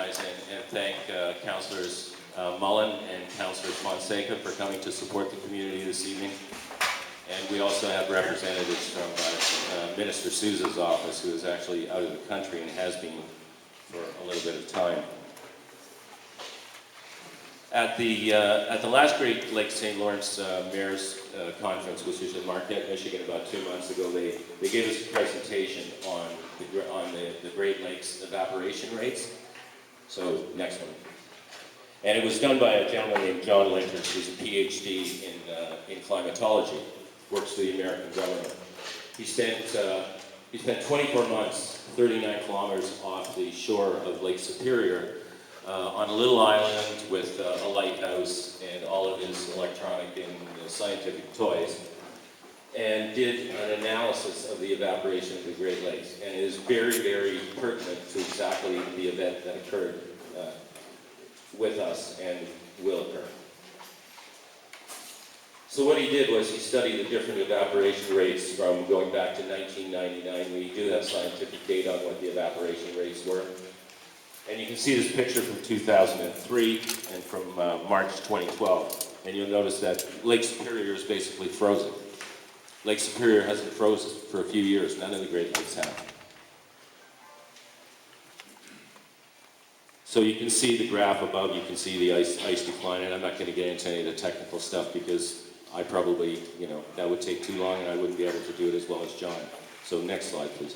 recognize and thank Councillors Mullen and Councillor Fonseca for coming to support the community this evening. And we also have representatives from Minister Sousa's office, who is actually out of the country and has been for a little bit of time. At the last Great Lakes St. Lawrence Mayor's Conference, which was in Marquette, Michigan, about 2 months ago, they gave us a presentation on the Great Lakes evaporation rates. So, next one. And it was done by a gentleman named John Linters, who's a PhD in climatology, works for the American government. He spent 24 months, 39 kilometers off the shore of Lake Superior, on a little island with a lighthouse and all of his electronic and scientific toys, and did an analysis of the evaporation of the Great Lakes. And it is very, very pertinent to exactly the event that occurred with us and will occur. So what he did was he studied the different evaporation rates from going back to 1999. We do have scientific data on what the evaporation rates were. And you can see this picture from 2003 and from March 2012. And you'll notice that Lake Superior is basically frozen. Lake Superior hasn't frozen for a few years. None of the Great Lakes have. So you can see the graph above. You can see the ice decline. And I'm not going to get into any of the technical stuff because I probably, that would take too long and I wouldn't be able to do it as well as John. So next slide, please.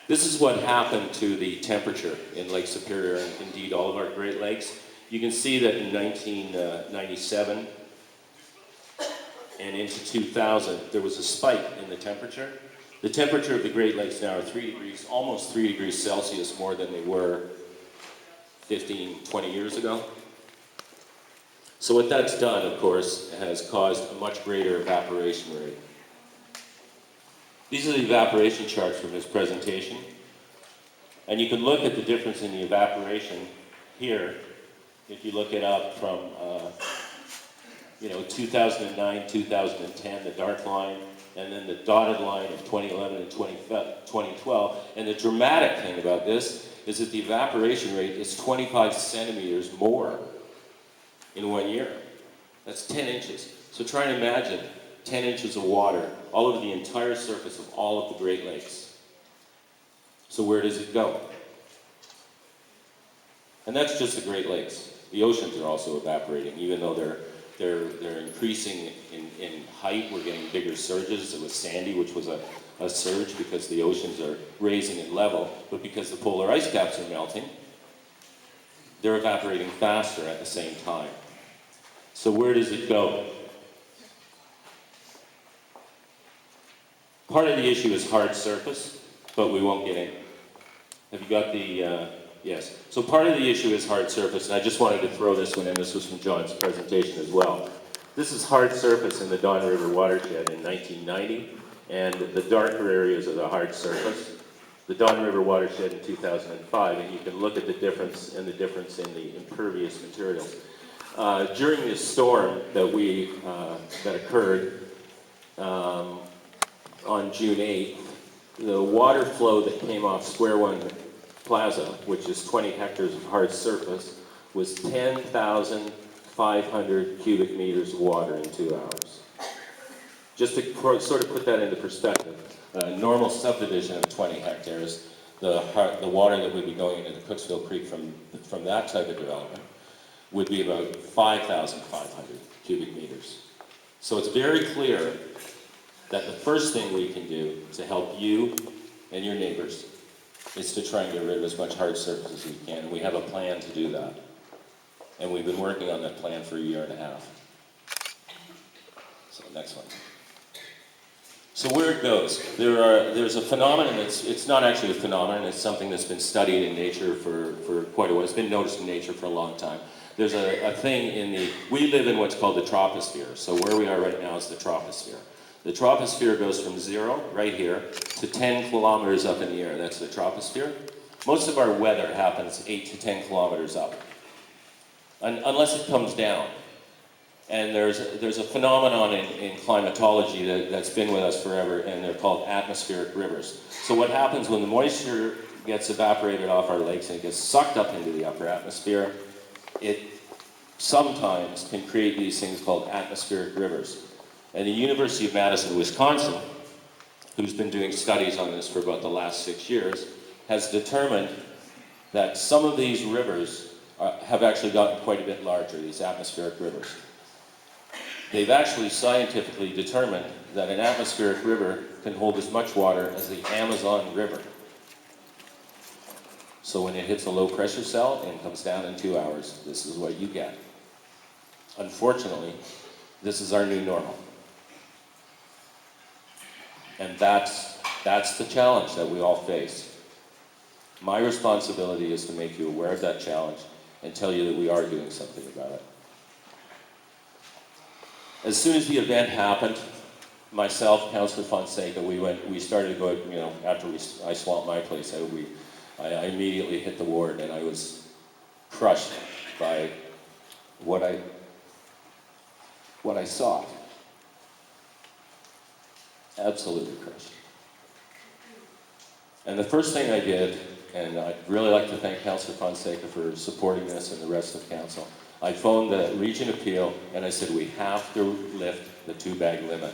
This is what happened to the temperature in Lake Superior and indeed all of our Great Lakes. You can see that in 1997 and into 2000, there was a spike in the temperature. The temperature of the Great Lakes now are 3 degrees, almost 3 degrees Celsius more than they were 15, 20 years ago. So what that's done, of course, has caused a much greater evaporation rate. These are the evaporation charts from his presentation. And you can look at the difference in the evaporation here, if you look it up from 2009, 2010, the dark line, and then the dotted line of 2011 and 2012. And the dramatic thing about this is that the evaporation rate is 25 centimeters more in 1 year. That's 10 inches. So try and imagine 10 inches of water all over the entire surface of all of the Great Lakes. So where does it go? And that's just the Great Lakes. The oceans are also evaporating, even though they're increasing in height. We're getting bigger surges. It was Sandy, which was a surge because the oceans are raising in level, but because the polar ice caps are melting, they're evaporating faster at the same time. So where does it go? Part of the issue is hard surface, but we won't get in. Have you got the, yes. So part of the issue is hard surface, and I just wanted to throw this one in. This was from John's presentation as well. This is hard surface in the Don River watershed in 1990, and the darker areas are the hard surface. The Don River watershed in 2005, and you can look at the difference in the impervious materials. During this storm that occurred on June 8th, the water flow that came off Square One Plaza, which is 20 hectares of hard surface, was 10,500 cubic meters of water in 2 hours. Just to sort of put that into perspective, a normal subdivision of 20 hectares, the water that would be going into the Cooksville Creek from that type of development would be about 5,500 cubic meters. So it's very clear that the first thing we can do to help you and your neighbors is to try and get rid of as much hard surface as we can. And we have a plan to do that. And we've been working on that plan for 1.5 years. So next one. So where it goes, there's a phenomenon it's not actually a phenomenon, it's something that's been studied in nature for quite a while. It's been noticed in nature for a long time. There's a thing we live in what's called the troposphere. So where we are right now is the troposphere. The troposphere goes from 0, right here, to 10 kilometers up in the air. That's the troposphere. Most of our weather happens 8 to 10 kilometers up, unless it comes down. And there's a phenomenon in climatology that's been with us forever, and they're called atmospheric rivers. So what happens when the moisture gets evaporated off our lakes and it gets sucked up into the upper atmosphere, it sometimes can create these things called atmospheric rivers. And the University of Madison, Wisconsin, who's been doing studies on this for about the last 6 years, has determined that some of these rivers have actually gotten quite a bit larger, these atmospheric rivers. They've actually scientifically determined that an atmospheric river can hold as much water as the Amazon River. So when it hits a low pressure cell and comes down in 2 hours, this is what you get. Unfortunately, this is our new normal. And that's the challenge that we all face. My responsibility is to make you aware of that challenge and tell you that we are doing something about it. As soon as the event happened, myself, Councillor Fonseca, we started to go, after I swamped my place out, I immediately hit the ward, and I was crushed by what I saw. Absolutely crushed. And the first thing I did, and I'd really like to thank Councillor Fonseca for supporting this and the rest of council, I phoned the Region Appeal and I said, we have to lift the 2-bag limit.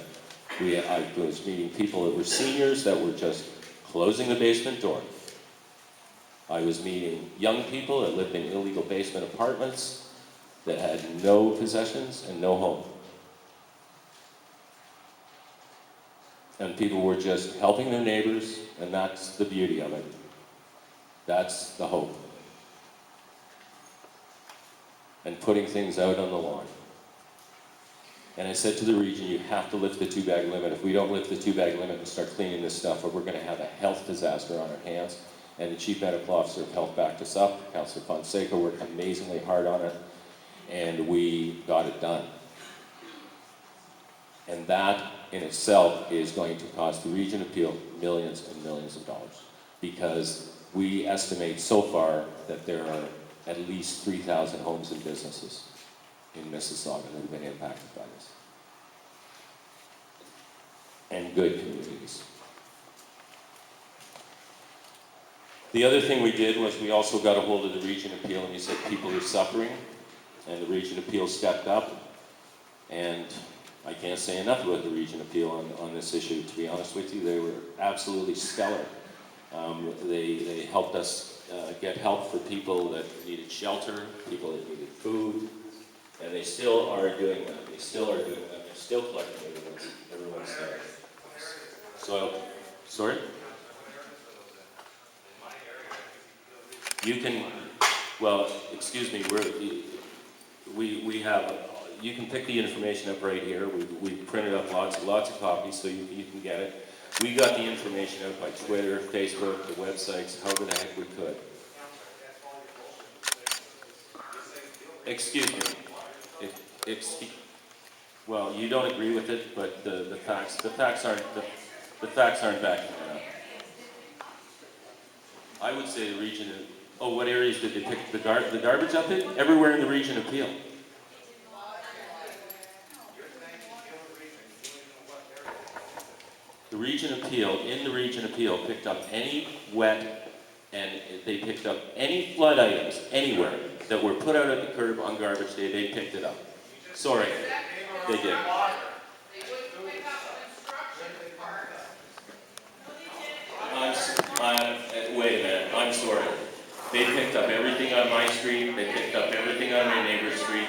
I was meeting people that were seniors that were just closing the basement door. I was meeting young people that lived in illegal basement apartments that had no possessions and no home. And people were just helping their neighbors, and that's the beauty of it. That's the hope. And putting things out on the lawn. And I said to the region, you have to lift the 2-bag limit. If we don't lift the 2-bag limit and start cleaning this stuff up, we're going to have a health disaster on our hands. And the Chief Medical Officer of Health backed us up. Councillor Fonseca worked amazingly hard on it, and we got it done. And that in itself is going to cost the Region Appeal millions and millions of dollars, because we estimate so far that there are at least 3,000 homes and businesses in Mississauga that have been impacted by this. And good communities. The other thing we did was we also got a hold of the Region Appeal, and he said people are suffering, and the Region Appeal stepped up, and I can't say enough about the Region Appeal on this issue. To be honest with you, they were absolutely stellar. They helped us get help for people that needed shelter, people that needed food, and they still are doing that. They still are doing that. They're still collecting everyone's there. So, sorry? You can, well, excuse me, we have, you can pick the information up right here. We printed up lots of copies so you can get it. We got the information out by Twitter, Facebook, the websites, however the heck we could. Excuse me. Well, you don't agree with it, but the facts aren't backing it up. I would say the region. What areas did they pick the garbage up in? Everywhere in the Region Appeal. The Region Appeal picked up any wet, and they picked up any flood items anywhere that were put out at the curb on garbage day. They picked it up. Sorry, they did. Wait a minute, I'm sorry. They picked up everything on my street, they picked up everything on my neighbor's street.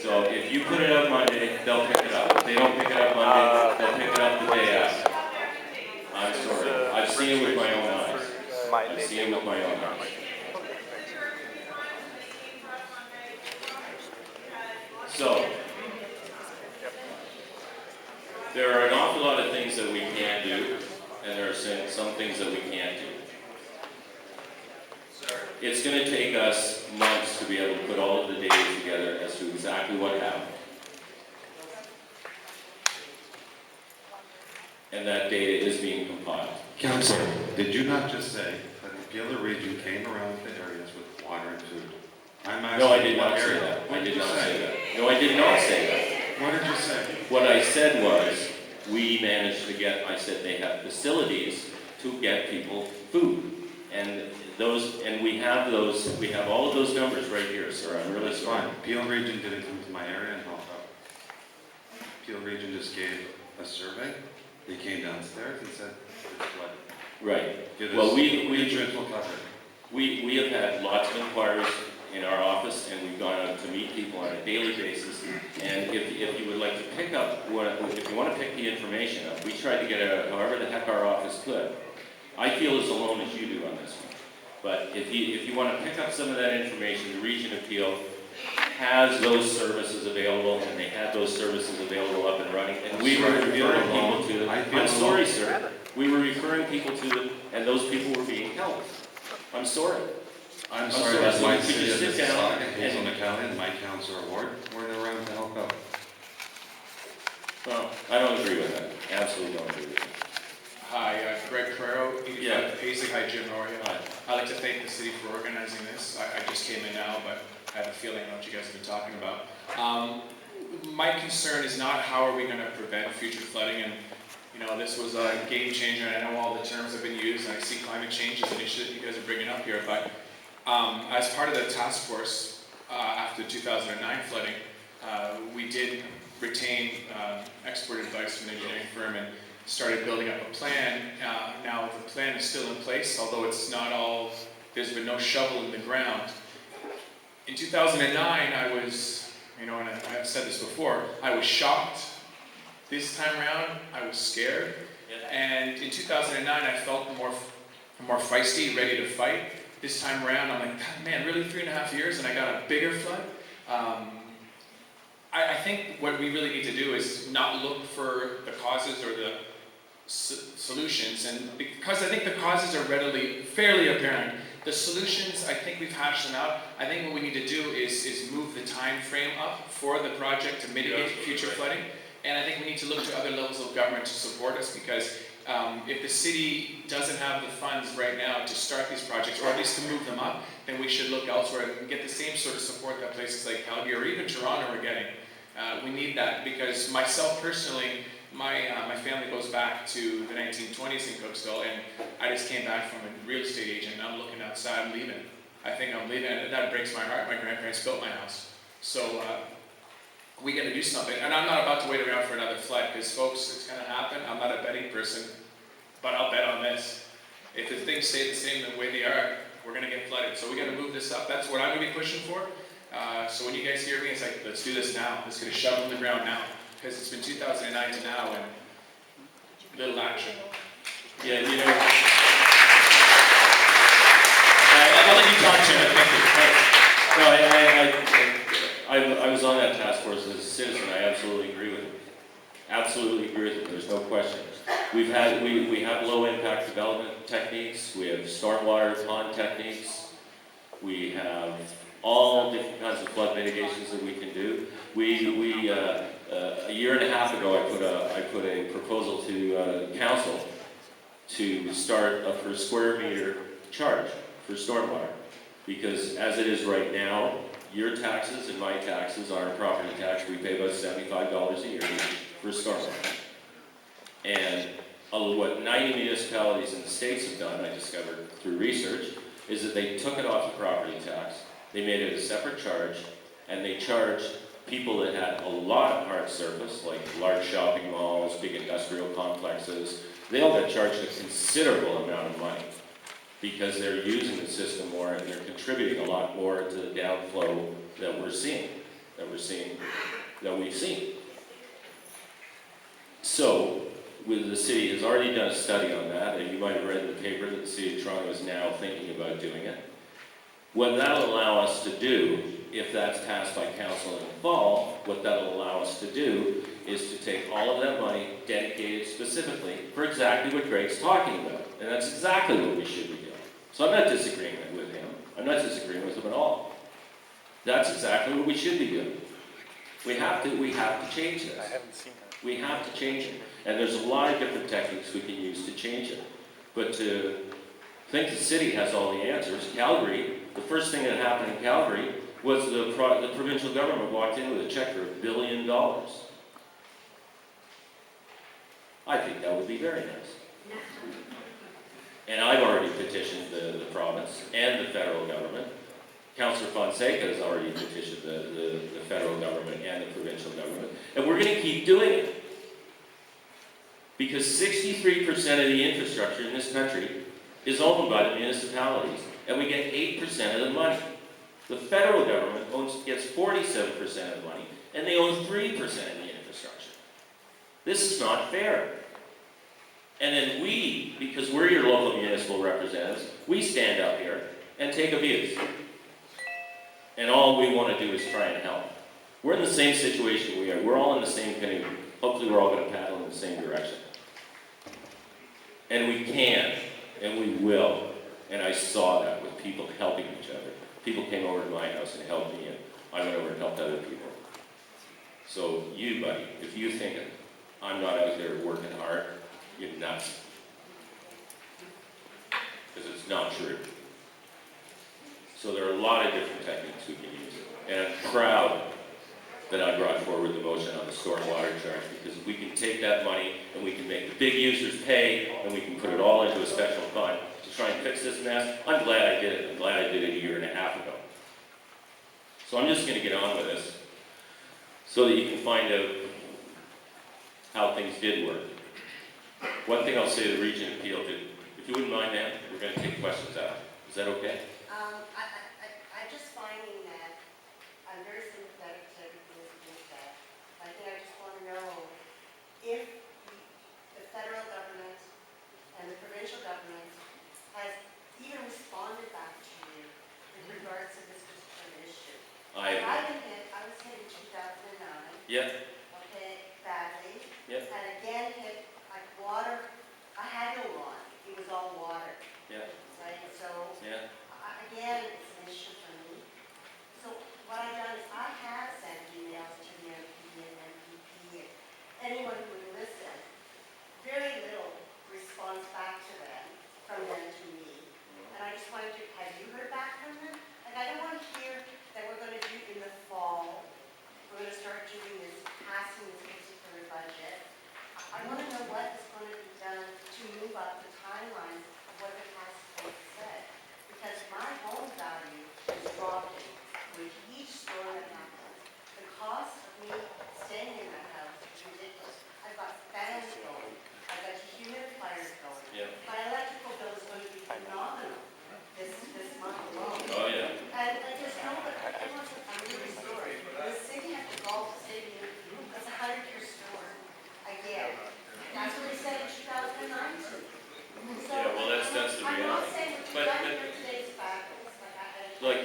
So if you put it up Monday, they'll pick it up. If they don't pick it up Monday, they'll pick it up the day after. I'm sorry. I've seen it with my own eyes. I've seen it with my own eyes. So, there are an awful lot of things that we can do, and there are some things that we can't do. It's going to take us months to be able to put all of the data together as to exactly what happened. And that data is being compiled. Councillor, did you not just say that the Gila region came around the areas with water and food? No, I did not say that. I did not say that. No, I did not say that. What did you say? What I said was, we managed to get, I said they have facilities to get people food. And we have all of those numbers right here, sir. I'm really That's sorry. fine. Peel Region didn't come to my area and help out. Peel Region just gave a survey. They came downstairs and said, it's flooded. Right. Give us Well, we insurance will cover it. We have had lots of inquiries in our office, and we've gone out to meet people on a daily basis. And if you would like to pick up, if you want to pick the information up, we tried to get however the heck our office could. I feel as alone as you do on this one. But if you want to pick up some of that information, the Region of Peel has those services available, and they had those services available up and running. And we were referring people to them. I'm sorry, sir. We were referring people to them, and those people were being helped. I'm sorry. I'm sorry, sorry that so my could you city of sit down Mississauga, Hazel McCallan, and my councillor Ward weren't around to help out. Well, I don't agree with that. Absolutely don't agree with that. Hi, Greg Carrero, Yeah. Paisley. Hi, Jim. How are you? Hi. I'd like to thank the city for organizing this. I just came in now, but I have a feeling I know what you guys have been talking about. My concern is not how are we going to prevent future flooding, and you know, this was a game changer, and I know all the terms have been used, and I see climate change as an issue that you guys are bringing up here, but as part of the task force after the 2009 flooding, we did retain expert advice from an engineering firm and started building up a plan. Now the plan is still in place, although it's not all, there's been no shovel in the ground. In 2009, I was, you know, and I've said this before, I was shocked. This time around, I was scared. And in 2009, I felt more feisty, ready to fight. This time around, I'm like, man, really 3.5 years and I got a bigger flood? I think what we really need to do is not look for the causes or the solutions, and because I think the causes are fairly apparent. The solutions, I think we've hashed them out. I think what we need to do is move the time frame up for the project to mitigate future flooding, and I think we need to look to other levels of government to support us, because if the city doesn't have the funds right now to start these projects, or at least to move them up, then we should look elsewhere and get the same sort of support that places like Calgary or even Toronto are getting. We need that, because myself personally, my family goes back to the 1920s in Cooksville, and I just came back from a real estate agent, and I'm looking outside, I'm leaving. I think I'm leaving, and that breaks my heart. My grandparents built my house. So we got to do something. And I'm not about to wait around for another flood, because folks, it's going to happen. I'm not a betting person, but I'll bet on this. If the things stay the same the way they are, we're going to get flooded. So we got to move this up. That's what I'm going to be pushing for. So when you guys hear me, it's like, let's do this now. Let's get a shovel in the ground now. Because it's been 2009 to now, and little action. Yeah, you know. I'll let you talk to it. Thank you. No, I was on that task force as a citizen. I absolutely agree with it. Absolutely agree with it. There's no question. We have low impact development techniques. We have stormwater pond techniques. We have all different kinds of flood mitigations that we can do. A year and a half ago, I put a proposal to council to start a per square meter charge for stormwater, because as it is right now, your taxes and my taxes, our property tax, we pay about $75 a year for stormwater. And what 90 municipalities in the states have done, I discovered through research, is that they took it off the property tax, they made it a separate charge, and they charged people that had a lot of hard surface, like large shopping malls, big industrial complexes. They all got charged a considerable amount of money because they're using the system more and they're contributing a lot more to the downflow that we've seen. So, the city has already done a study on that, and you might have read in the paper that the City of Toronto is now thinking about doing it. What that'll allow us to do, if that's passed by council in the fall, what that'll allow us to do is to take all of that money dedicated specifically for exactly what Greg's talking about. And that's exactly what we should be doing. So I'm not disagreeing with him. I'm not disagreeing with him at all. That's exactly what we should be doing. We have to change this. I haven't seen that. We have to change it. And there's a lot of different techniques we can use to change it. But to think the city has all the answers, Calgary, the first thing that happened in Calgary was the provincial government walked in with a check for $1 billion. I think that would be very nice. And I've already petitioned the province and the federal government. Councillor Fonseca has already petitioned the federal government and the provincial government. And we're going to keep doing it. Because 63% of the infrastructure in this country is owned by the municipalities. And we get 8% of the money. The federal government gets 47% of the money, and they own 3% of the infrastructure. This is not fair. And then we, because we're your local municipal representatives, we stand up here and take abuse. And all we want to do is try and help. We're in the same situation we are. We're all in the same canoe. Hopefully we're all going to paddle in the same direction. And we can, and we will. And I saw that with people helping each other. People came over to my house and helped me, and I went over and helped other people. So you, buddy, if you think I'm not out there working hard, you're nuts. Because it's not true. So there are a lot of different techniques we can use. And I'm proud that I brought forward the motion on the stormwater charge, because if we can take that money and we can make the big users pay, and we can put it all into a special fund to try and fix this mess, I'm glad I did it. I'm glad I did it a year and a half ago. So I'm just going to get on with this so that you can find out how things did work. One thing I'll say to the region appeal, if you wouldn't mind, ma'am, we're going to take questions out. Is that okay? I'm just finding that I'm very sympathetic to everything that's been said. I think I just want to know if the federal government and the provincial government has even responded back to you in regards to this particular issue. I was hit in 2009. Yep. Okay, badly. Yep. And again hit like water. I had no lawn. It was all water. Yep. Right? So Yeah. again, it's an issue for me. So what I've done is I have sent emails to the MP and MPP and anyone who would listen. Very little response back to them, from them to me. And I just wanted to, have you heard back from them? Like, I don't want to hear that we're going to do in the fall, we're going to start doing this, passing this particular budget. I want to know what is going to be done to move up the timelines of what the task force said. Because my home value is dropping with each storm that happens. The cost of me staying in that house is ridiculous. I've got fans going, I've got humidifiers going. Yep. My electrical bill is going to be phenomenal this month alone. Oh, yeah. And there's no, everyone's like, I'm really sorry. The city has the Gulf City, it's a 100-year storm. Again. That's what they said in 2019. So, Yeah, well, that's the I'm not reality. saying what But- you've done here today is fabulous. Like,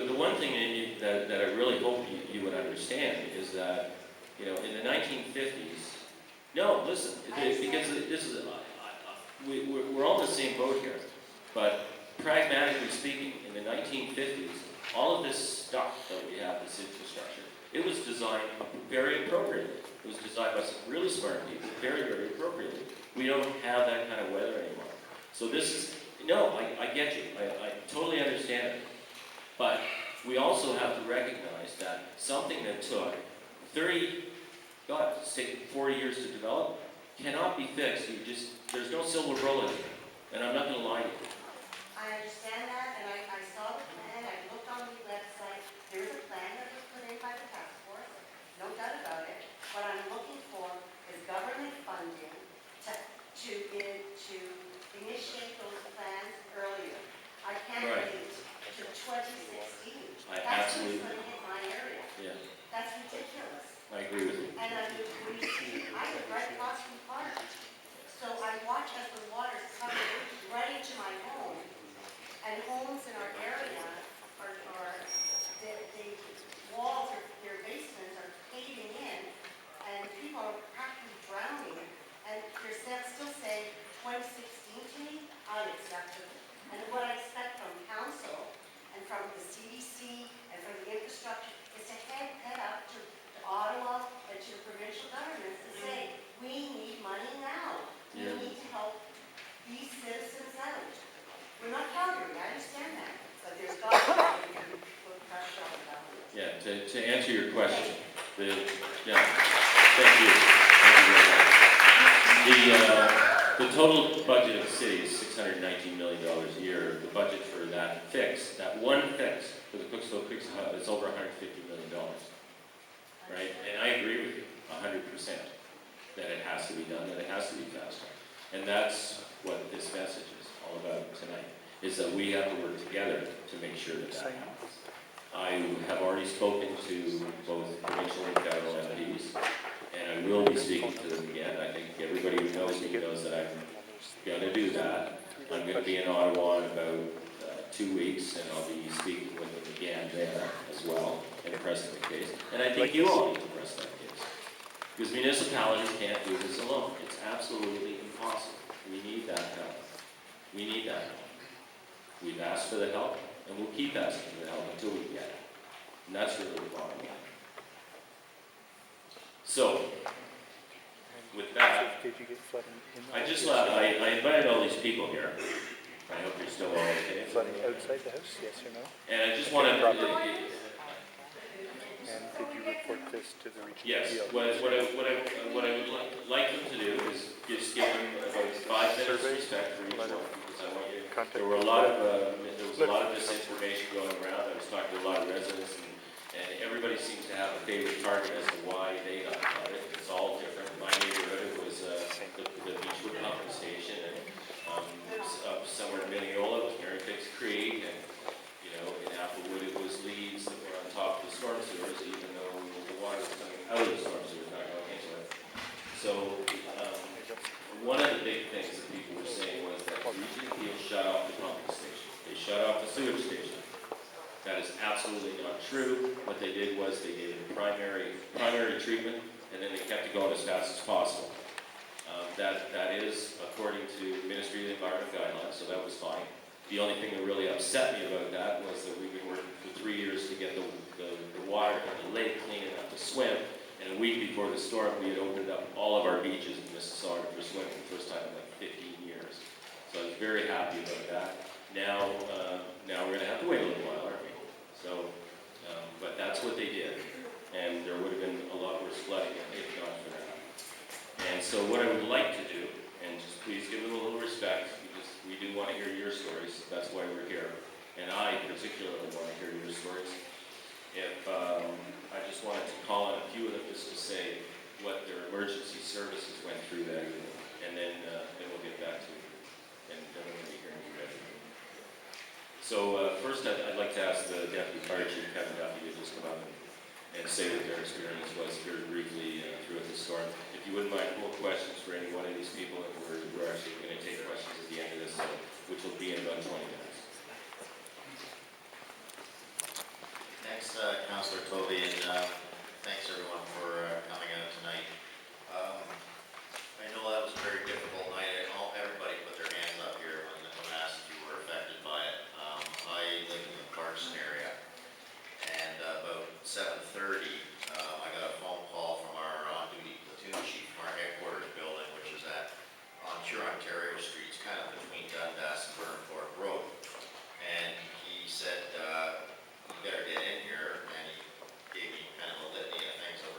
the one thing that I really hope you would understand is that, you know, in the 1950s, no, listen, because this is, we're all in the same boat here, but pragmatically speaking, in the 1950s, all of this stuff that we have, this infrastructure, it was designed very appropriately. It was designed by some really smart people, very, very appropriately. We don't have that kind of weather anymore. So this is, no, I get you. I totally understand it. But we also have to recognize that something that took 40 years to develop cannot be fixed. There's no silver bullet here. And I'm not going to lie to you. I understand that, and I saw the plan, I looked on the website, there is a plan that was put in by the task force, no doubt about it. What I'm looking for is government funding to initiate those plans earlier. I can't Right. wait to 2016. I That's absolutely- what's going to hit my area. Yeah, That's ridiculous. I agree with you. And I live right across from the park. So I watch as the water's coming right into my home. And homes in our area the walls or their basements are caving in, and people are practically drowning. And they're still saying 2016 to me, unacceptable. And what I expect from council and from the CDC and from the infrastructure is to head up to Ottawa and to the provincial governments and say, we need money now. We Yeah. need to help these citizens out. We're not Calgary, I understand that, but there's got to be we can put pressure on the government. Yeah, to answer your question, thank you. Thank you very much. The total budget of the city is $619 million a year. The budget for that fix, that one fix for the Cooksville Creek Hub is over $150 million. Right? And I agree with you 100% that it has to be done, that it has to be faster. And that's what this message is all about tonight, is that we have to work together to make sure that that happens. I have already spoken to both provincial and federal MPs, and I will be speaking to them again. I think everybody who knows me knows that I'm going to do that. I'm going to be in Ottawa in about 2 weeks, and I'll be speaking with them again there as well, and pressing the case. And I think you all need to press that case. Because municipalities can't do this alone. It's absolutely impossible. We need that help. We need that help. We've asked for the help, and we'll keep asking for the help until we get it. And that's really the bottom line. So, with that, I just I invited all these people here. I hope you're still all okay. Flooding outside the house, yes or no? And I just want to... And did you report this to the regional? Yes, what I would like them to do is just give them about 5 minutes respect for each one, because I want you. There were a lot of misinformation going around. I was talking to a lot of residents, and everybody seems to have a favorite target as to why they got it. It's all different. My neighborhood was the Beechwood pumping station, and up somewhere in Mineola was Mary Fix Creek, and in Applewood it was leads that were on top of the storm sewers, even though the water was coming out of the storm sewers, not going into it. So one of the big things that people were saying was that Region Peel shut off the pumping station. They shut off the sewage station. That is absolutely not true. What they did was they gave it primary treatment, and then they kept it going as fast as possible. That is according to Ministry of the Environment guidelines, so that was fine. The only thing that really upset me about that was that we've been working for 3 years to get the water in the lake clean enough to swim, and a week before the storm we had opened up all of our beaches in Mississauga for swimming for the first time in like 15 years. So I was very happy about that. Now we're going to have to wait a little while, aren't we? So, but that's what they did, and there would have been a lot worse flooding if not for that. And so what I would like to do, and just please give them a little respect, because we do want to hear your stories, that's why we're here. And I particularly want to hear your stories. If I just wanted to call on a few of them just to say what their emergency services went through that evening, and then we'll get back to you, and then we're going to be hearing you guys. So first I'd like to ask the Deputy Fire Chief, Kevin Duffy, to just come up and say what their experience was here briefly throughout the storm. If you wouldn't mind, pull questions for any one of these people, and we're actually going to take questions at the end of this, which will be in about 20 minutes. Thanks, Councillor Tovey, and thanks everyone for coming out tonight. I know that was a very difficult night. Everybody put their hands up here when asked if you were affected by it. I live in the Clarkson area, and about 7:30, I got a phone call from our on-duty platoon chief from our headquarters building, which is on Ontario Street, it's kind of between Dundas and Burnport Road. And he said, you better get in here, and he gave me kind of a litany of things I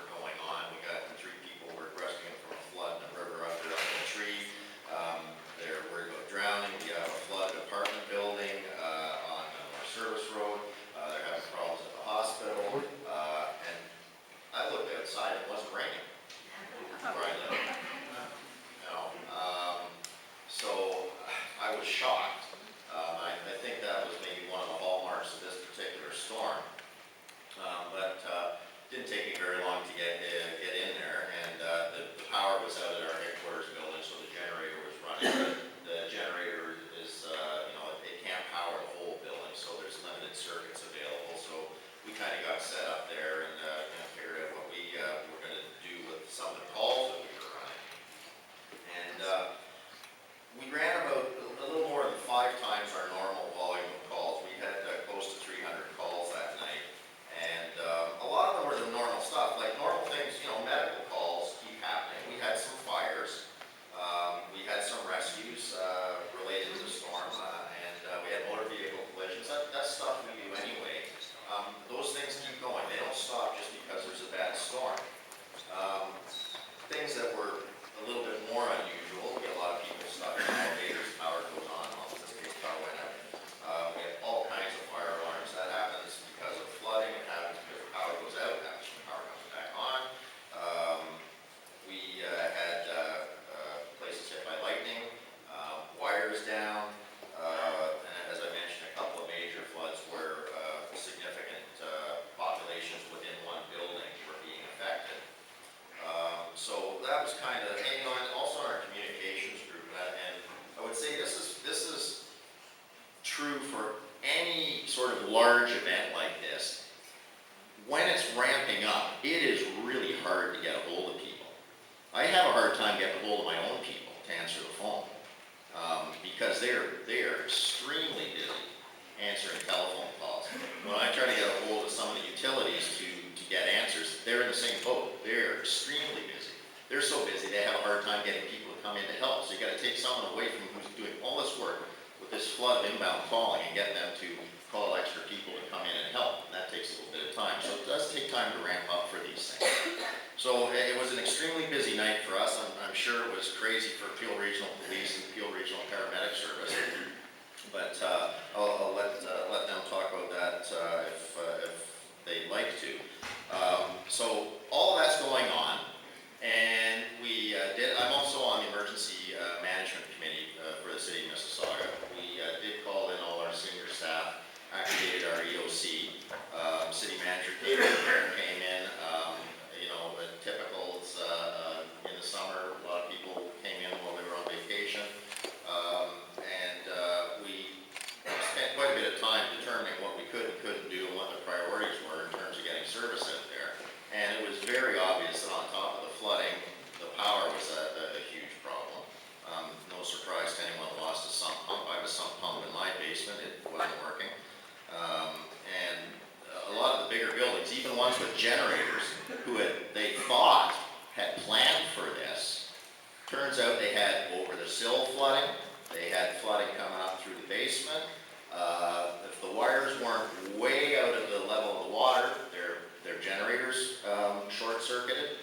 event like this, when it's ramping up, it is really hard to get a hold of people. I have a hard time getting a hold of my own people to answer the phone, because they are extremely busy answering telephone calls. When I try to get a hold of some of the utilities to get answers, they're in the same boat. They're extremely busy. They're so busy, they have a hard time getting people to come in to help. So you got to take someone away from who's doing all this work with this flood of inbound calling and get them to call extra people to come in and help. And that takes a little bit of time. So it does take time to ramp up for these things. So it was an extremely busy night for us. I'm sure it was crazy for Peel Regional Police and Peel Regional Paramedic Service. But I'll let them talk about that if they'd like to. So all of that's going on, and I'm also on the Emergency Management Committee for the City of Mississauga. We did call in all our senior staff, activated our EOC. City manager came in, typical, in the summer, a lot of people came in while they were on vacation. We spent quite a bit of time determining what we could and couldn't do and what the priorities were in terms of getting service out there. And it was very obvious that on top of the flooding, the power was a huge problem. No surprise to anyone who lost a sump pump. I have a sump pump in my basement. It wasn't working. And a lot of the bigger buildings, even ones with generators, they thought had planned for this, turns out they had over the sill flooding. They had flooding coming up through the basement. If the wires weren't way out of the level of the water, their generators short-circuited.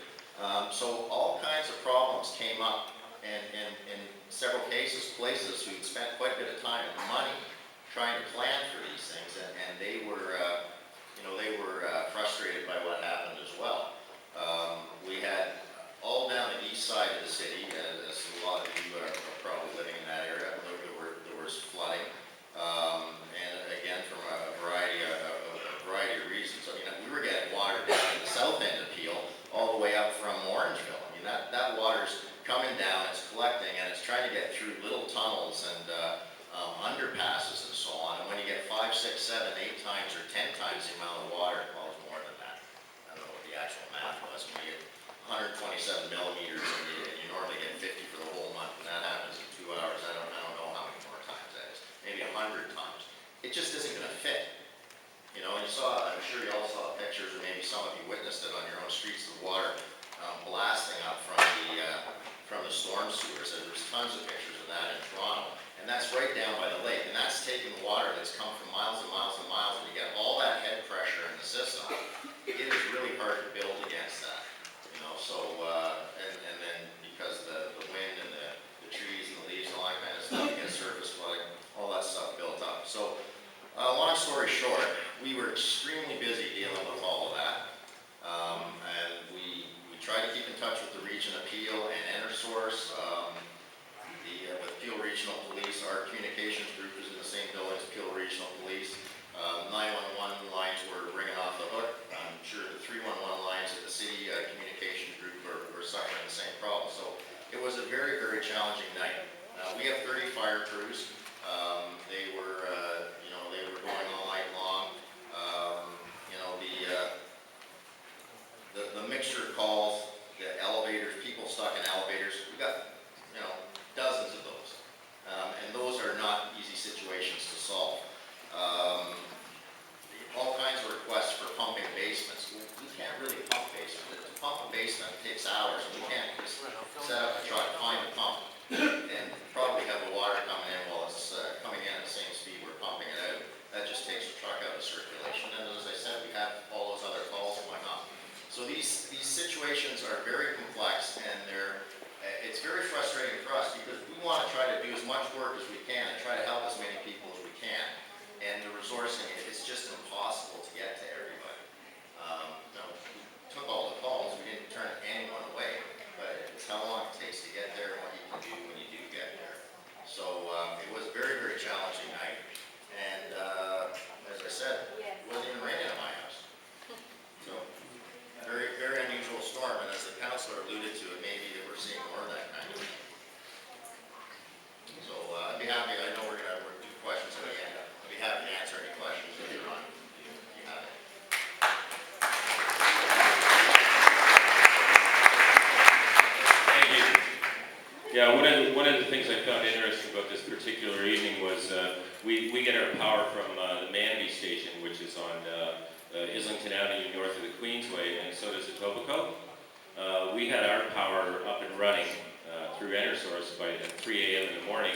So all kinds of problems came up, and in several cases, places who'd spent quite a bit of time and money trying to plan for these things, and they were frustrated by what happened as well. We had all down the east side of the city, as a lot of you are probably living in that area, there was flooding, and again from a variety of reasons. I mean, we were getting water down in the south end of Peel, all the way up from Orangeville. I mean, that water's coming down, it's collecting, and it's trying to get through little tunnels and underpasses and so on. And when you get 5, 6, 7, 8 times or 10 times the amount of water, well, it's more than that. I don't know what the actual math was. When you get 127 millimeters and you normally get 50 for the whole month, and that happens in 2 hours. I don't know how many more times that is. Maybe 100 times. It just isn't going to fit. You know, and I'm sure you all saw pictures, or maybe some of you witnessed it on your own streets, the water blasting up from the storm sewers. And there's tons of pictures of that in Toronto. And that's right down by the lake. And that's taking water that's come from miles and miles and miles, and you get all that head pressure in the system. It is really hard to build against that. You know, so, and then because the wind and the trees and the leaves and all that kind of stuff, you get surface flooding, all that stuff built up. So, long story short, we were extremely busy dealing with all of that. And we tried to keep in touch with the Region of Peel and EnerSource. With Peel Regional Police, our communications group is in the same building as Peel Regional Police. 911 things I found interesting about this particular evening was we get our power from the Manby station, which is on Islington Avenue north of the Queensway, and so does Etobicoke. We had our power up and running through EnerSource by 3 a.m. in the morning,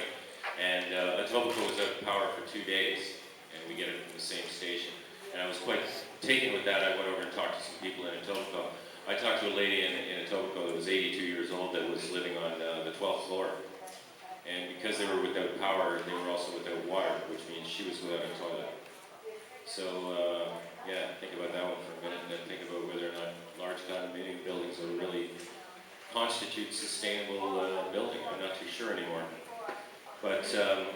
and Etobicoke was out of power for 2 days, and we get it from the same station. And I was quite taken with that. I went over and talked to some people in Etobicoke. I talked to a lady in Etobicoke that was 82 years old that was living on the 12th floor. And because they were without power, they were also without water, which means she was without a toilet. So, yeah, think about that one for a minute, and then think about whether or not large condominium buildings will really constitute sustainable building. I'm not too sure anymore. But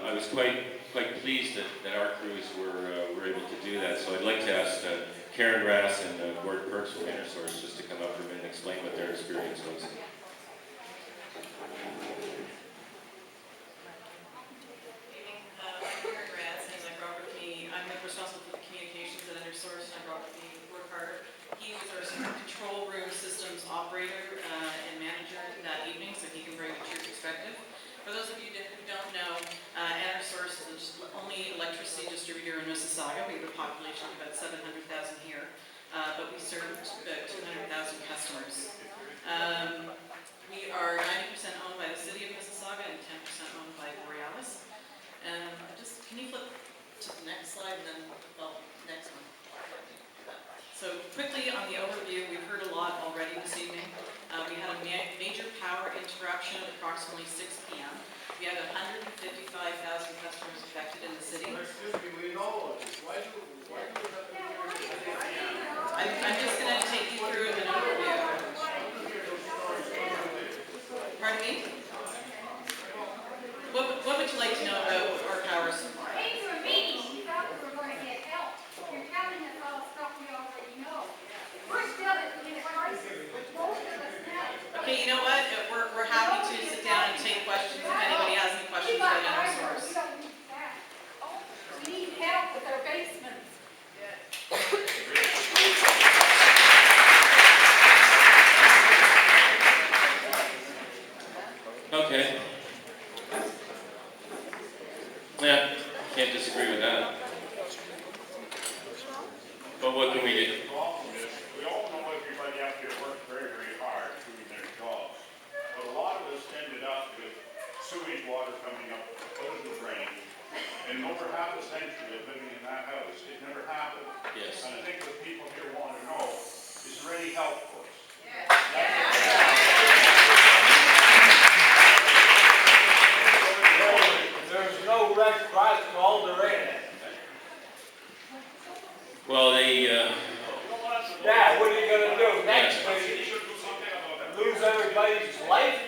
I was quite pleased that our crews were able to do that. So I'd like to ask Karen Rass and Gord Perks from EnerSource just to come up for a minute and explain what their experience was. Karen Ratz, and like Robert Lee, I'm responsible for the communications at EnerSource, and Robert Lee work hard. He was our control room systems operator and manager that evening, so he can bring a true perspective. For those of you who don't know, EnerSource is the only electricity distributor in Mississauga. We have a population of about 700,000 here, but we serve about 200,000 customers. We are 90% owned by the city of Mississauga and 10% owned by Borealis. Can you flip to the next slide and then, well, next one. So quickly on the overview, we've heard a lot already this evening. We had a major power interruption at approximately 6 p.m. We had 155,000 customers affected in the city. Excuse me, we know this. Why do you have to I'm just going to take you through an overview. Pardon me? What would you like to know about our power supply? Came to a meeting, you thought we were going to get help. You're telling us all stuff we already know. We're still in a crisis. Most of us know. Okay, you know what? We're happy to sit down and take questions if anybody has any questions about EnerSource. We don't need that. We need help with our basements. Okay. Yeah, can't disagree with that. But what can we do? The problem is, we all know everybody out there worked very, very hard doing their jobs. But a lot of us ended up with sewage water coming up, goes the drain. And over half a century of living in that house, it never happened. Yes. And I think what people here want to know, is there any help for us? There's no red cross called there in. Well, Yeah, what are you gonna do next week? Lose everybody's life?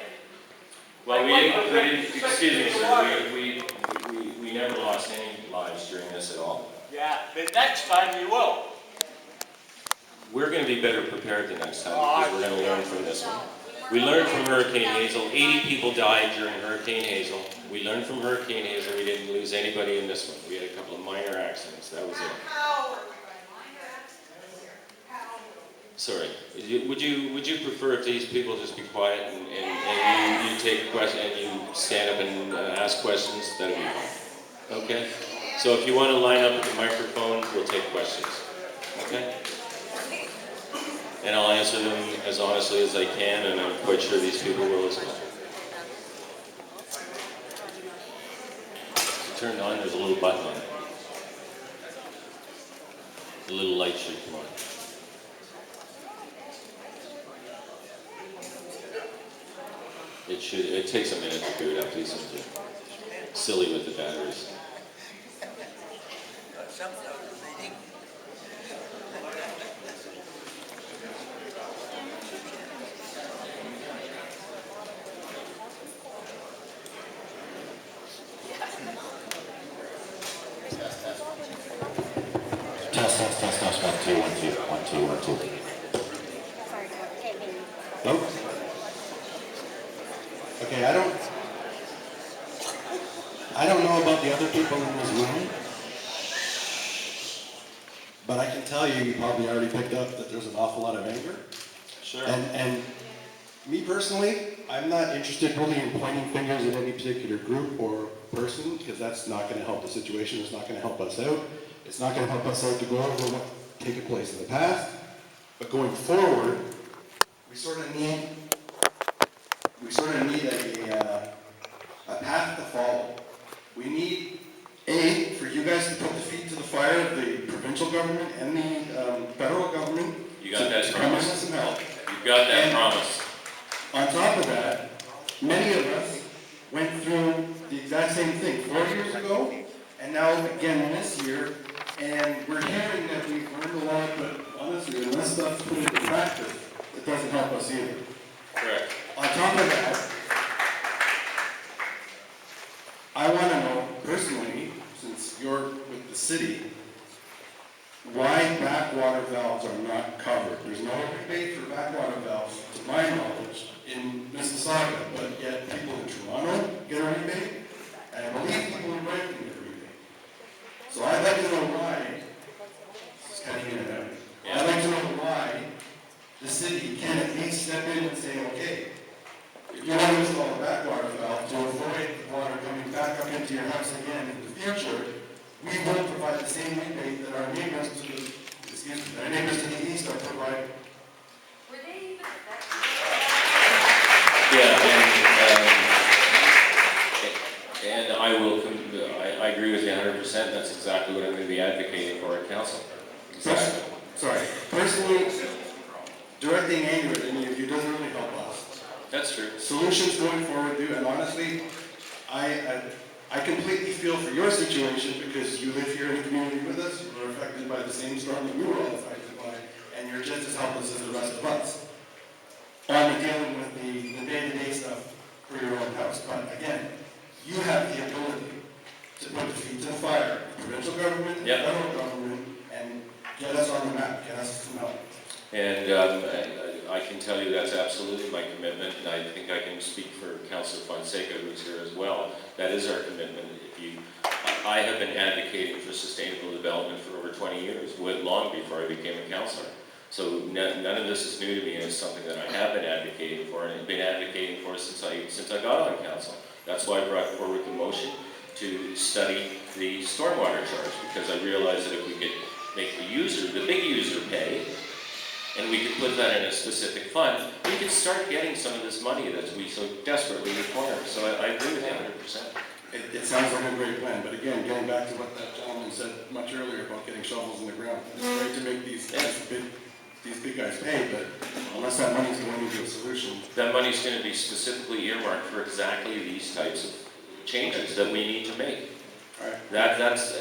well, we Like, didn't, excuse me, sir, we never lost any lives during this at all. Yeah, but next time you will. We're going to be better prepared the next time because we're going to learn from this one. We learned from Hurricane Hazel. 80 people died during Hurricane Hazel. We learned from Hurricane Hazel. We didn't lose anybody in this one. We had a couple of minor accidents. That was it. Sorry. Would you prefer if these people just be quiet and you take a question and you stand up and ask questions? That'd be fine. Okay? So if you want to line up at the microphone, we'll take questions. Okay? And I'll answer them as honestly as I can, and I'm quite sure these people will as well. It's turned on, there's a little button on it. The little light should come on. It takes a minute to boot up. These things are silly with the batteries. Test, 1, 2, 1, 2, 1, 2, 1, 2. Nope. Okay, I don't know about the other people in this room, but I can tell you, you probably already picked up that there's an awful lot of anger. Sure. And Me personally, I'm not interested really in pointing fingers at any particular group or person, because that's not gonna help the situation, it's not gonna help us out. It's not gonna help us out to go over what taken place in the past. But going forward, we sort of need a path to follow. We need, for you guys to put the feet to the fire of the provincial government and the federal government. You got that to come in with promise. some help. You've got that And promise. on top of that, many of us went through the exact same thing 4 years ago, and now again this year, and we're hearing that we've learned a lot, but honestly, unless stuff's put into practice, it doesn't help us either. Correct. On top of that, I want to know personally, since you're with the city, why backwater valves are not covered. There's no rebate for backwater valves, to my knowledge, in Mississauga, but yet people in Toronto get a rebate, and I believe people in Brampton get a rebate. So I'd like to know why, this is cutting in and out. I'd like to know why the city can at least step in and say, okay, if you want to install a backwater valve to avoid the water coming back up into your house again in the future, we will provide the same rebate that our neighbors to the east are providing. Were they even Yeah, and I agree with you 100%. That's exactly what I'm going to be advocating for at council. Exactly. Sorry, personally, directing anger at any of you doesn't really help us. That's true. Solutions going forward do, and honestly, I completely feel for your situation because you live here in the community with us, you were affected by the same storm that we were all affected by, and you're just as helpless as the rest of us on dealing with the day-to-day stuff for your own house. But again, you have the ability to put the feet to the fire, provincial government, and federal government, and get us on the map, get us some help. And I can tell you that's absolutely my commitment, and I think I can speak for Councillor Fonseca, who's here as well. That is our commitment. I have been advocating for sustainable development for over 20 years, long before I became a councillor. So none of this is new to me, and it's something that I have been advocating for, and have been advocating for since I got on council. That's why I brought forward the motion to study the stormwater charge, because I realized that if we could make the big user pay, and we could put that in a specific fund, we could start getting some of this money that we so desperately require. So I agree with you 100%. It sounds like a great plan, but again, getting back to what that gentleman said much earlier about getting shovels in the ground, it's great to make these big guys pay, but unless that money's going into a solution. That money's going to be specifically earmarked for exactly these types of changes that we need to make. That's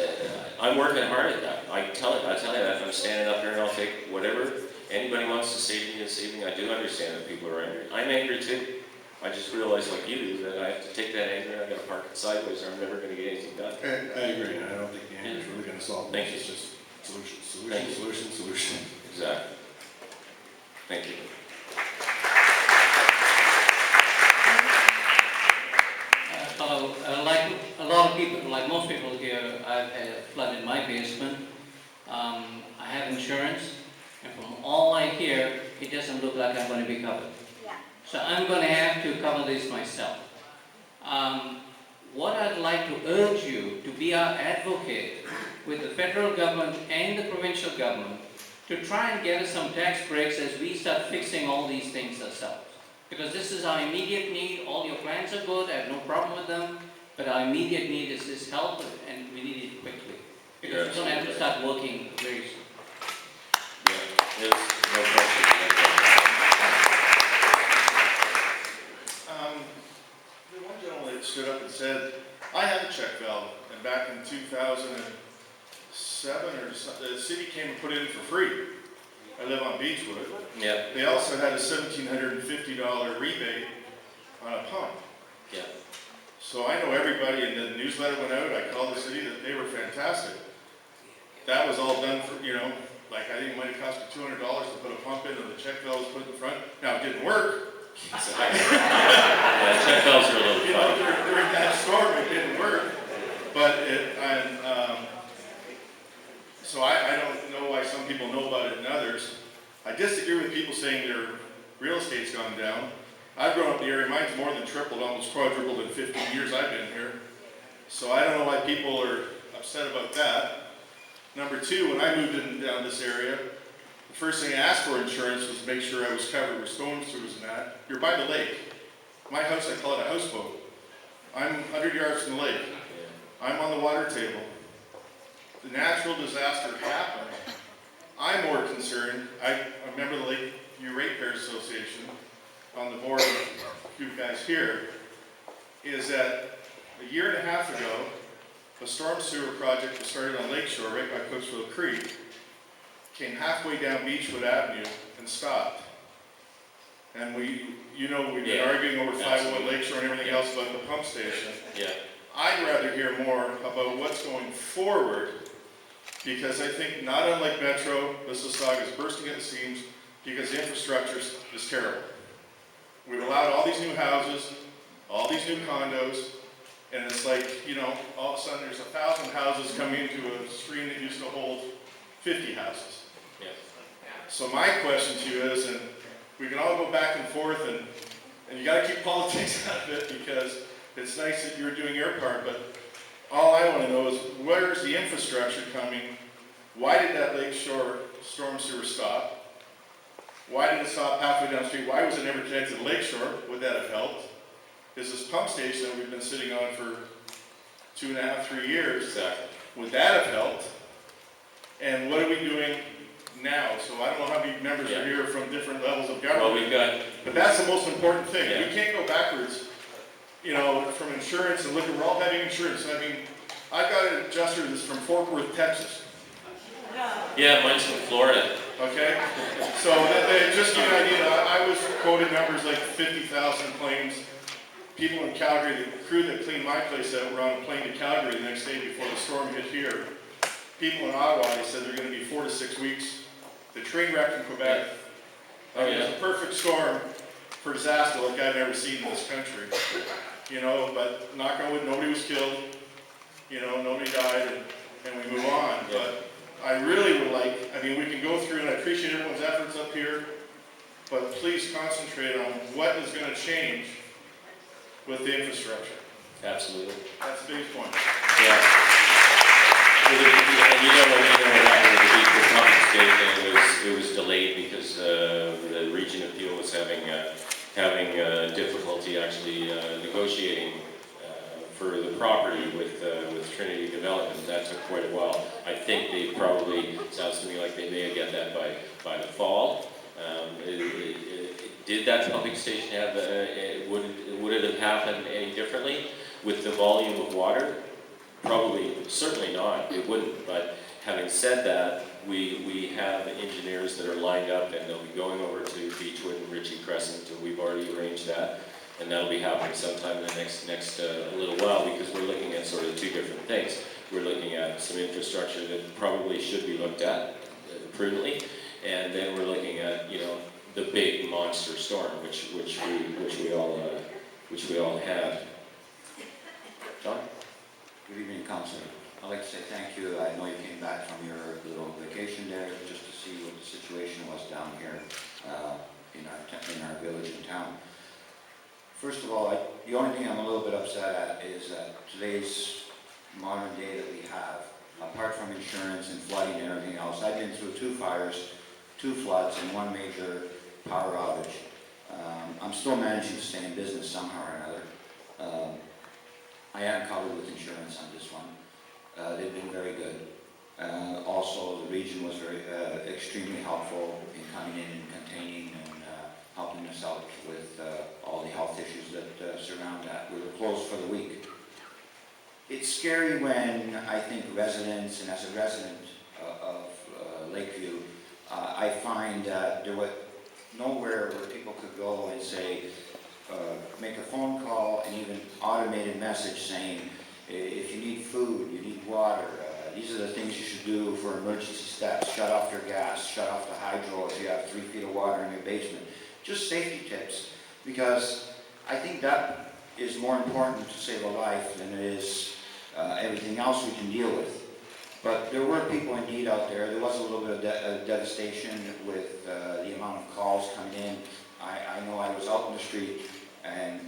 I'm working hard at that. I tell you that. I'm standing up here and I'll take whatever anybody wants to say to me this evening. I do understand that people are angry. I'm angry too. I just realize, like you do, that I have to take that anger and I got to park it sideways, or I'm never going to get anything done. I agree. I don't think the anger is really going to solve it. Thank you. It's just solution. Exactly. Thank you. Hello. Like a lot of people, like most people here, I've had a flood in my basement. I have insurance, and from all I hear, it doesn't look like I'm going to be covered. Yeah. So I'm going to have to cover this myself. What I'd like to urge you to be our advocate with the federal government and the provincial government to try and get us some tax breaks as we start fixing all these things ourselves. Because this is our immediate need. All your plans are good, I have no problem with them, but our immediate need is this help, and we need it quickly. Because we're going to have to start working very soon. There's no question. The one gentleman that stood up and said, I have a check valve, and back in 2007 or something, the city came and put it in for free. I live on Beechwood. Yeah. They also had a $1,750 rebate on a pump. Yeah. So I know everybody, and the newsletter went out, I called the city, that they were fantastic. That was all done for, like I think it might have cost me $200 to put a pump in, and the check valve was put in front. Now, it didn't work. Yeah, check valves are a little funny. During that storm, it didn't work. But so I don't know why some people know about it and others. I disagree with people saying their real estate's gone down. I've grown up in the area, mine's more than tripled, almost quadrupled in 15 years I've been here. So I don't know why people are upset about that. Number two, when I moved in down this area, the first thing I asked for insurance was to make sure I was covered with storm sewers and that. You're by the lake. My house, I call it a houseboat. I'm 100 yards from the lake. I'm on the water table. The natural disaster happened. I'm more concerned, I'm a member of the Lakeview Ratepayers Association, on the board of you guys here, is that a year and a half ago, a storm sewer project was started on Lakeshore, right by Cooksville Creek, came halfway down Beechwood Avenue and stopped. And we've been arguing over 501 Lakeshore and everything else about the pump station. Yeah. I'd rather hear more about what's going forward, because I think not unlike Metro, Mississauga is bursting at the seams because the infrastructure is terrible. We've allowed all these new houses, all these new condos, and it's like, all of a sudden there's 1,000 houses coming into a stream that used to hold 50 houses. Yeah. So my question to you is, and we can all go back and forth, and you gotta keep politics out of it, because it's nice that you're doing your part, but all I want to know is, where is the infrastructure coming? Why did that Lakeshore storm sewer stop? Why did it stop halfway down the street? Why was it never connected to Lakeshore? Would that have helped? Is this pump station that we've been sitting on for 2.5, 3 years, Exactly. would that have helped? And what are we doing now? So I don't know how many members are here from different levels of government. Well, we've got, But that's the most important thing. Yeah. We can't go backwards, from insurance, and look, we're all having insurance. I mean, I've got an adjuster that's from Fort Worth, Texas, yeah, mine's from Florida. okay? So just to give you an idea, I was quoted numbers like 50,000 claims. People in Calgary, the crew that cleaned my place out were on a plane to Calgary the next day before the storm hit here. People in Ottawa, they said they're gonna be 4 to 6 weeks. The train wreck in Quebec, Oh, it was a perfect storm for disaster like I've never seen in this country. But knock on wood, nobody was killed, nobody died, and we move on. Yeah. But I really would like, we can go through, and I appreciate everyone's efforts up here, but please concentrate on what is gonna change with the infrastructure. Absolutely. That's the biggest point. Yeah. And you know what happened with the Beechwood pumping station, it was delayed because the region of Peel was having difficulty actually negotiating for the property with Trinity Development. That took quite a while. I think they probably, sounds to me like they may get that by the fall. Did that pumping station have, would it have happened any differently with the volume of water? Probably, certainly not, it wouldn't, but having said that, we have engineers that are lined up, and they'll be going over to Beechwood and Ritchie Crescent, and we've already arranged that, and that'll be happening sometime in the next little while, because we're looking at sort of two different things. We're looking at some infrastructure that probably should be looked at prudently, and then we're looking at, the big monster storm, which we all had. John? Good evening, Councillor. I'd like to say thank you. I know you came back from your little vacation there just to see what the situation was down here in our village and town. First of all, the only thing I'm a little bit upset at is that today's modern day that we have, apart from insurance and flooding and everything else, I've been through 2 fires, 2 floods, and 1 major power outage. I'm still managing to stay in business somehow or another. I am covered with insurance on this one. They've been very good. Also, the region was very extremely helpful in coming in and containing and helping us out with all the health issues that surround that. We were closed for the week. It's scary when I think residents, and as a resident of Lakeview, I find that there was nowhere where people could go and say, make a phone call and even automated message saying, if you need food, you need water, these are the things you should do for emergency steps. Shut off your gas, shut off the hydro if you have 3 feet of water in your basement. Just safety tips, because I think that is more important to save a life than it is everything else we can deal with. But there were people indeed out there. There was a little bit of devastation with the amount of calls coming in. I know I was out in the street and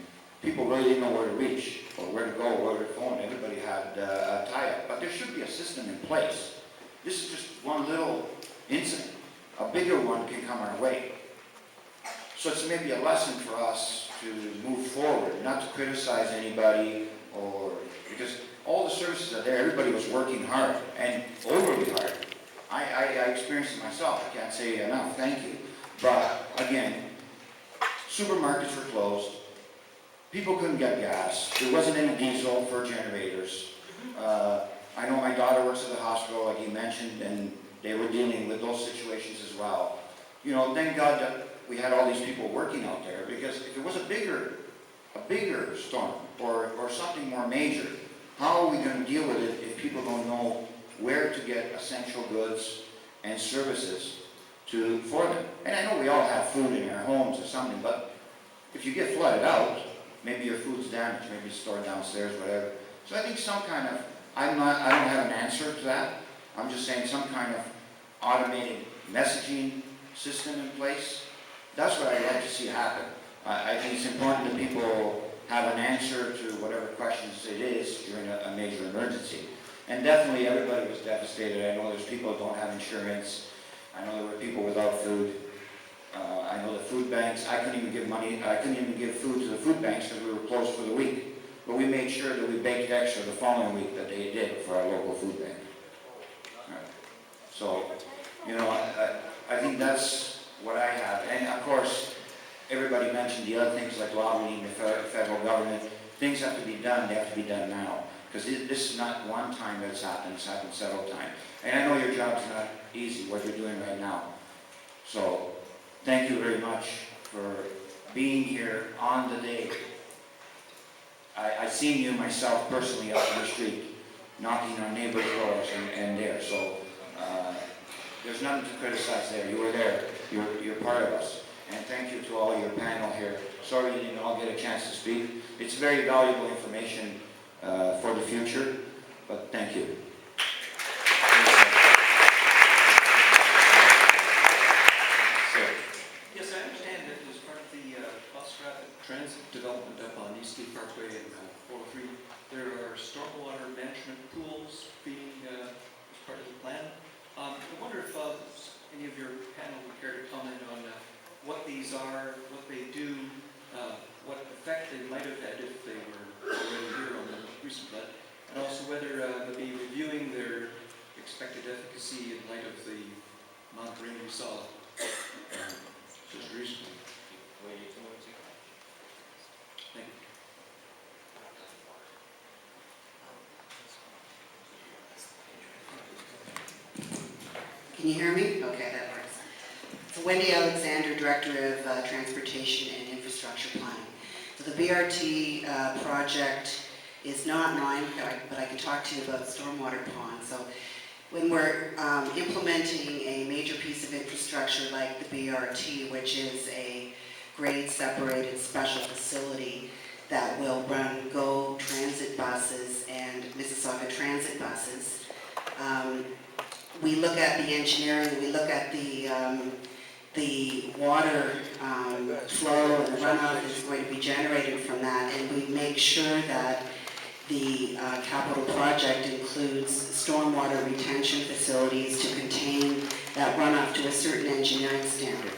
people really didn't know where to reach or where to go, where to phone. Everybody had a tie-up, but there should be a system in place. This is just one little incident. A bigger one can come our way. So it's maybe a lesson for us to move forward, not to criticize anybody or, because all the services are there, everybody was working hard and overly hard. I experienced it myself, I can't say enough, thank you. But again, supermarkets were closed, people couldn't get gas, there wasn't any diesel for generators. I know my daughter works at the hospital, like you mentioned, and they were dealing with those situations as well. You know, thank God that we had all these people working out there, because if it was a bigger storm or something more major, how are we going to deal with it if people don't know where to get essential goods and services for them? And I know we all have food in our homes or something, but if you get flooded out, maybe your food's damaged, maybe it's stored downstairs, whatever. So I think some kind of, I don't have an answer to that. I'm just saying some kind of automated messaging system in place. That's what I'd like to see happen. I think it's important that people have an answer to whatever questions it is during a major emergency. And definitely everybody was devastated. I know there's people who don't have insurance. I know there were people without food. I know the food banks, I couldn't even give money, I couldn't even give food to the food banks because we were closed for the week. But we made sure that we baked extra the following week that they did for our local food bank. Right. So, you know, I think that's what I have. And of course, everybody mentioned the other things like lobbying the federal government. Things have to be done, they have to be done now. Because this is not one time that it's happened several times. And I know your job's not easy, what you're doing right now. So, thank you very much for being here on the day. I've seen you myself personally out in the street, knocking on neighbors' doors and there. So, there's nothing to criticize there. You were there. You're part of us. And thank you to all your panel here. Sorry you didn't all get a chance to speak. It's very valuable information for the future, but thank you. Yes, I understand that as part of the bus rapid transit development up on East Gate Parkway and 403, there are stormwater management pools being as part of the plan. I wonder if any of your panel would care to comment on what these are, what they do, what effect they might have had if they were already here on the recent flood, and also whether they'll be reviewing their expected efficacy in light of the amount of rain we saw just recently. Thank you. Can you hear me? Okay, that works. So Wendy Alexander, Director of Transportation and Infrastructure Planning. So the BRT project is not mine, but I can talk to you about stormwater ponds. So when we're implementing a major piece of infrastructure like the BRT, which is a grade-separated special facility that will run GO transit buses and Mississauga transit buses, we look at the engineering, we look at the water flow and the runoff that's going to be generated from that, and we make sure that the capital project includes stormwater retention facilities to contain that runoff to a certain engineering standard.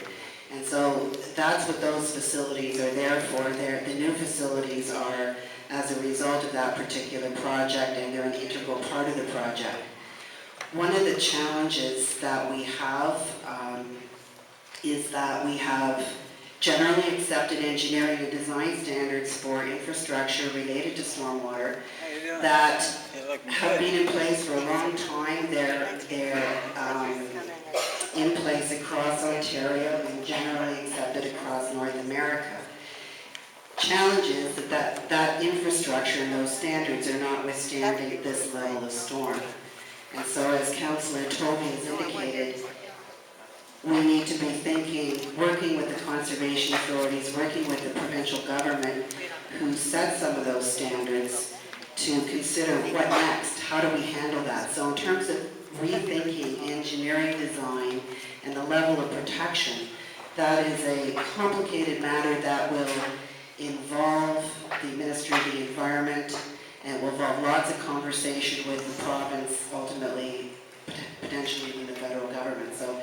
And so that's what those facilities are there for. The new facilities are as a result of that particular project, and they're an integral part of the project. One of the challenges that we have is that we have generally accepted engineering and design standards for infrastructure related to stormwater that have been in place for a long time. They're in place across Ontario and generally accepted across North America. Challenge is that infrastructure and those standards are not withstanding this level of storm. And so as Councillor Tovey has indicated, we need to be thinking, working with the conservation authorities, working with the provincial government who set some of those standards to consider what next, how do we handle that. So in terms of rethinking engineering design and the level of protection, That is a complicated matter that will involve the Ministry of the Environment and will involve lots of conversation with the province, ultimately, potentially even the federal government. So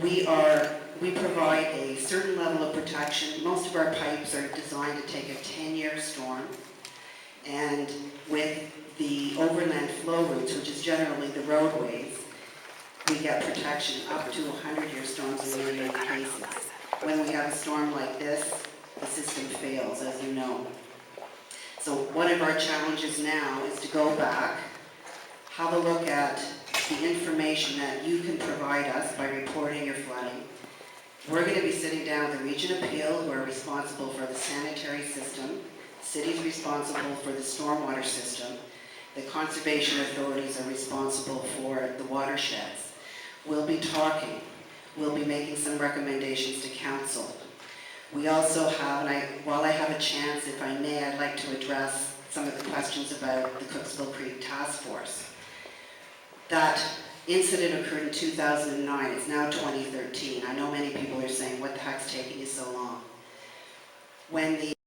we provide a certain level of protection. Most of our pipes are designed to take a 10-year storm. And with the overland flow routes, which is generally the roadways, we get protection up to 100-year storms in many cases. When we have a storm like this, the system fails, as you know. So one of our challenges now is to go back, have a look at the information that you can provide us by reporting your flooding. We're going to be sitting down with the Region of Peel, who are responsible for the sanitary system. The city's responsible for the stormwater system. The conservation authorities are responsible for the watersheds. We'll be talking. We'll be making some recommendations to council. We also have, while I have a chance, if I may, I'd like to address some of the questions about the Cooksville Creek Task Force. That incident occurred in 2009. It's now 2013. I know many people are saying, what the heck's taking you so long? When the